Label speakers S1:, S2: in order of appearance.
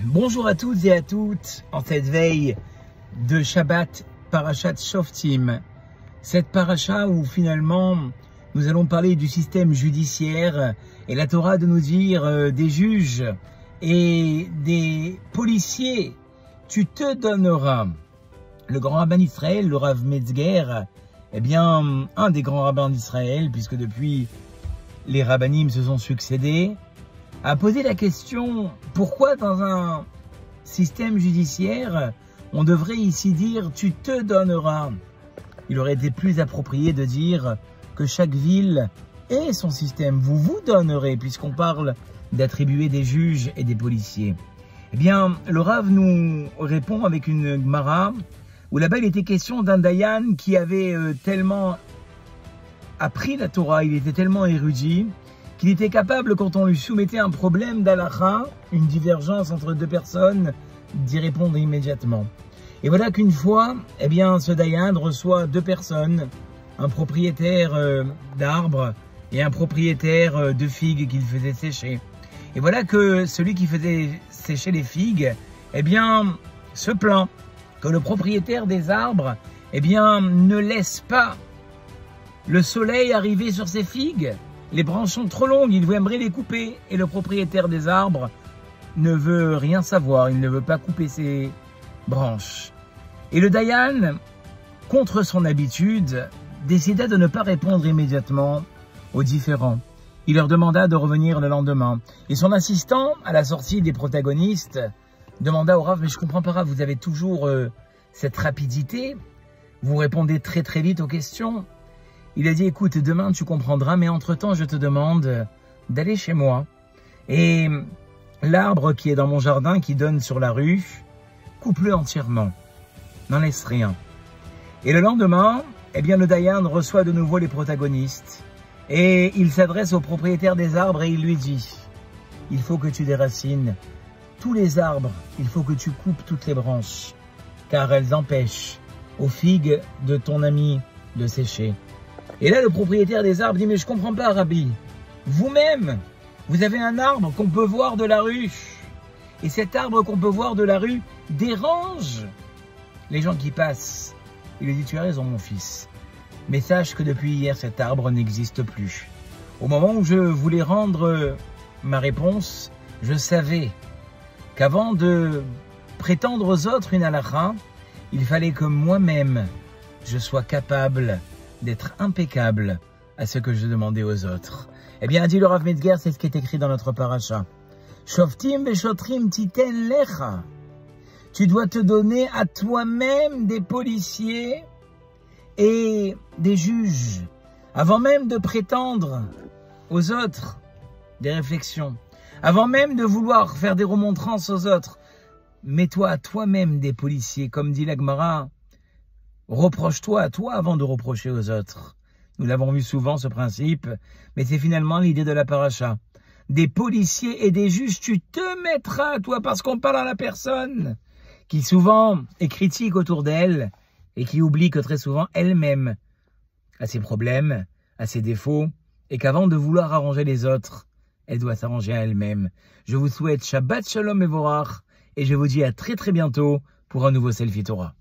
S1: Bonjour à toutes et à toutes en cette veille de Shabbat Parashat Shoftim. Cette paracha où finalement nous allons parler du système judiciaire et la Torah de nous dire des juges et des policiers, tu te donneras. Le grand rabbin d'Israël, le Rav Metzger, eh bien un des grands rabbins d'Israël, puisque depuis les rabbinim se sont succédés, a posé la question, pourquoi dans un système judiciaire, on devrait ici dire « tu te donneras ». Il aurait été plus approprié de dire que chaque ville ait son système. Vous vous donnerez, puisqu'on parle d'attribuer des juges et des policiers. Eh bien, le Rav nous répond avec une Gemara, où là-bas il était question d'un Dayan qui avait tellement appris la Torah, il était tellement érudit, qu'il était capable, quand on lui soumettait un problème d'halakha, une divergence entre deux personnes, d'y répondre immédiatement. Et voilà qu'une fois, eh bien, ce Dayan reçoit deux personnes, un propriétaire d'arbres et un propriétaire de figues qu'il faisait sécher. Et voilà que celui qui faisait sécher les figues, eh bien, se plaint que le propriétaire des arbres, eh bien, ne laisse pas le soleil arriver sur ses figues. Les branches sont trop longues, il aimerait les couper. Et le propriétaire des arbres ne veut rien savoir, il ne veut pas couper ses branches. Et le Dayan, contre son habitude, décida de ne pas répondre immédiatement aux différents. Il leur demanda de revenir le lendemain. Et son assistant, à la sortie des protagonistes, demanda au Rav, mais je comprends pas, Rav, vous avez toujours cette rapidité, vous répondez très très vite aux questions. Il a dit, écoute, demain tu comprendras, mais entre-temps, je te demande d'aller chez moi. Et l'arbre qui est dans mon jardin, qui donne sur la rue, coupe-le entièrement. N'en laisse rien. Et le lendemain, eh bien, le Dayan reçoit de nouveau les protagonistes. Et il s'adresse au propriétaire des arbres et il lui dit, il faut que tu déracines tous les arbres, il faut que tu coupes toutes les branches, car elles empêchent aux figues de ton ami de sécher. Et là, le propriétaire des arbres dit, mais je comprends pas, Rabbi. Vous-même, vous avez un arbre qu'on peut voir de la rue. Et cet arbre qu'on peut voir de la rue dérange les gens qui passent. Il lui dit, tu as raison, mon fils. Mais sache que depuis hier, cet arbre n'existe plus. Au moment où je voulais rendre ma réponse, je savais qu'avant de prétendre aux autres une halakha, il fallait que moi-même, je sois capable d'être impeccable à ce que je demandais aux autres. Eh bien, dit le Rav Metzger, c'est ce qui est écrit dans notre paracha. Shoftim veshotrim titen lecha. Tu dois te donner à toi-même des policiers et des juges, avant même de prétendre aux autres des réflexions, avant même de vouloir faire des remontrances aux autres. Mets-toi à toi-même des policiers, comme dit la Gemara. Reproche-toi à toi avant de reprocher aux autres. Nous l'avons vu souvent, ce principe, mais c'est finalement l'idée de la paracha. Des policiers et des juges, tu te mettras à toi, parce qu'on parle à la personne qui souvent est critique autour d'elle et qui oublie que très souvent elle-même a ses problèmes, a ses défauts, et qu'avant de vouloir arranger les autres, elle doit s'arranger à elle-même. Je vous souhaite Shabbat Shalom Mevorach et je vous dis à très très bientôt pour un nouveau Selfie Torah.